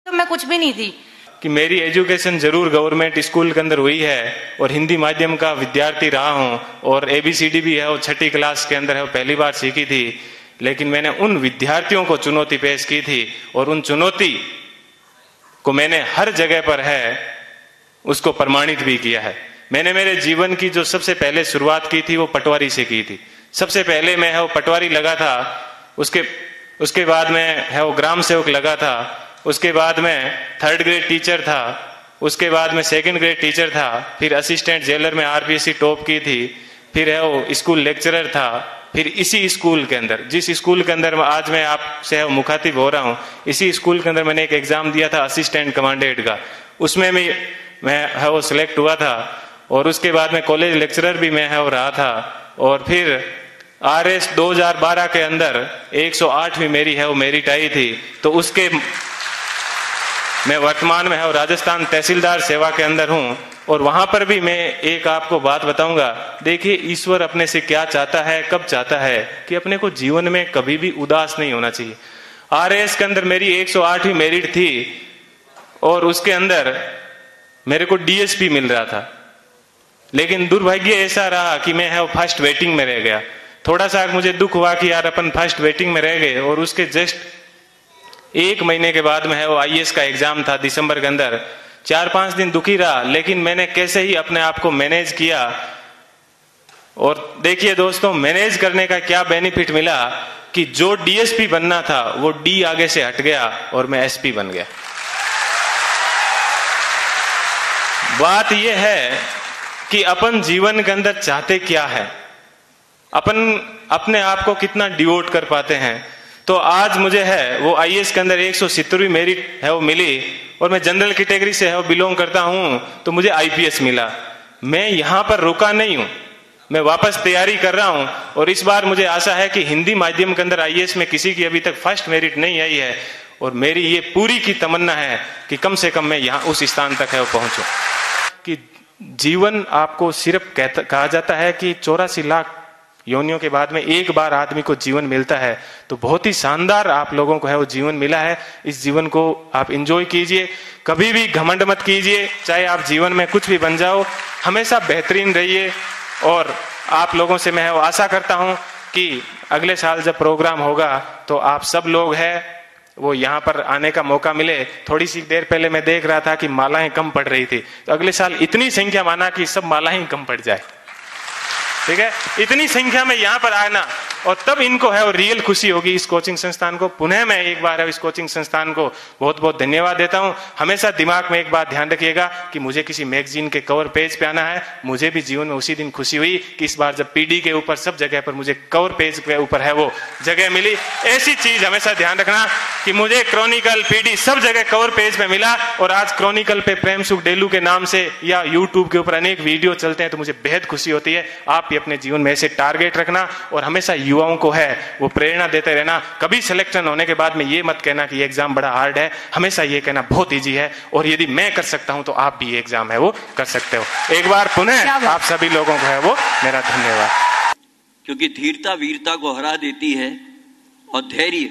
तो मैं कुछ भी नहीं थी कि मेरी एजुकेशन जरूर गवर्नमेंट स्कूल के अंदर हुई है और हिंदी माध्यम का विद्यार्थी रहा हूं और ABCD भी है वो 6ठी क्लास के अंदर है वो पहली बार सीखी थी, लेकिन मैंने उन विद्यार्थियों को चुनौती पेश की थी और उन चुनौती को मैंने हर जगह पर है उसको प्रमाणित भी किया है। मैंने मेरे जीवन की जो सबसे पहले शुरुआत की थी वो पटवारी से की थी। सबसे पहले मैं है वो पटवारी लगा था, उसके बाद में है वो ग्राम सेवक लगा था, उसके बाद में 3rd ग्रेड टीचर था, उसके बाद में 2nd ग्रेड टीचर था, फिर असिस्टेंट जेलर में RPSC टॉप की थी, फिर है वो स्कूल लेक्चरर था, फिर इसी स्कूल के अंदर जिस स्कूल के अंदर आज मैं आपसे मुखातिब हो रहा हूँ, इसी स्कूल के अंदर मैंने एक एग्जाम दिया था असिस्टेंट कमांडेंट का, उसमें भी मैं है वो सिलेक्ट हुआ था और उसके बाद में कॉलेज लेक्चरर भी मैं है वो रहा था और फिर RS 2012 के अंदर 108वीं मेरी है वो मेरिट आई थी। तो उसके मैं वर्तमान में है राजस्थान तहसीलदार सेवा के अंदर हूं और वहां पर भी मैं एक आपको बात बताऊंगा। देखिए ईश्वर अपने से क्या चाहता है, कब चाहता है कि अपने को जीवन में कभी भी उदास नहीं होना चाहिए। RS के अंदर मेरी 108वीं मेरिट थी और उसके अंदर मेरे को DSP मिल रहा था, लेकिन दुर्भाग्य ऐसा रहा कि मैं है वो फर्स्ट वेटिंग में रह गया। थोड़ा सा मुझे दुख हुआ कि यार अपन फर्स्ट वेटिंग में रह गए और उसके जस्ट 1 महीने के बाद में है वो IAS का एग्जाम था दिसंबर के अंदर। 4-5 दिन दुखी रहा, लेकिन मैंने कैसे ही अपने आप को मैनेज किया और देखिए दोस्तों मैनेज करने का क्या बेनिफिट मिला कि जो DSP बनना था वो D आगे से हट गया और मैं SP बन गया। बात यह है कि अपन जीवन के अंदर चाहते क्या है, अपन अपने आप को कितना डिवोट कर पाते हैं। तो आज मुझे है वो IAS के अंदर 170वीं मेरिट है वो मिली और मैं जनरल कैटेगरी से है वो बिलोंग करता हूं, तो मुझे IPS मिला। मैं यहां पर रुका नहीं हूं, मैं वापस तैयारी कर रहा हूं और इस बार मुझे आशा है कि हिंदी माध्यम के अंदर IAS में किसी की अभी तक फर्स्ट मेरिट नहीं आई है और मेरी ये पूरी की तमन्ना है कि कम से कम मैं यहाँ उस स्थान तक है वो पहुंचूं। कि जीवन आपको सिर्फ कहा जाता है कि 84 लाख योनियों के बाद में एक बार आदमी को जीवन मिलता है, तो बहुत ही शानदार आप लोगों को है वो जीवन मिला है। इस जीवन को आप एंजॉय कीजिए, कभी भी घमंड मत कीजिए, चाहे आप जीवन में कुछ भी बन जाओ, हमेशा बेहतरीन रहिए। और आप लोगों से मैं आशा करता हूं कि अगले साल जब प्रोग्राम होगा तो आप सब लोग हैं वो यहाँ पर आने का मौका मिले। थोड़ी सी देर पहले मैं देख रहा था कि मालाएं कम पड़ रही थी, तो अगले साल इतनी संख्या माना कि सब मालाएं कम पड़ जाए, ठीक है, इतनी संख्या में यहाँ पर आना और तब इनको है और रियल खुशी होगी। इस कोचिंग संस्थान को पुनः मैं एक बार है इस कोचिंग संस्थान को बहुत बहुत धन्यवाद देता हूँ। हमेशा दिमाग में एक बात ध्यान रखिएगा कि मुझे किसी मैगजीन के कवर पेज पे आना है। मुझे भी जीवन में उसी दिन खुशी हुई कि इस बार जब PD के ऊपर सब जगह पर मुझे कवर पेज के ऊपर है वो जगह मिली। ऐसी चीज हमेशा ध्यान रखना कि मुझे क्रॉनिकल PD सब जगह कवर पेज पे मिला और आज क्रॉनिकल पे प्रेम सुख डेलू के नाम से या यूट्यूब के ऊपर अनेक वीडियो चलते हैं, तो मुझे बेहद खुशी होती है। आप अपने जीवन में ऐसे टारगेट रखना और हमेशा युवाओं को है वो प्रेरणा देते रहना। कभी सिलेक्शन होने के बाद में ये मत कहना कि ये एग्जाम बड़ा हार्ड है, हमेशा ये कहना बहुत इजी है और यदि मैं कर सकता हूं तो आप भी ये एग्जाम है वो कर सकते हो। एक बार पुनः आप सभी लोगों को है वो मेरा धन्यवाद। क्योंकि धीरता वीरता को हरा देती है और धैर्य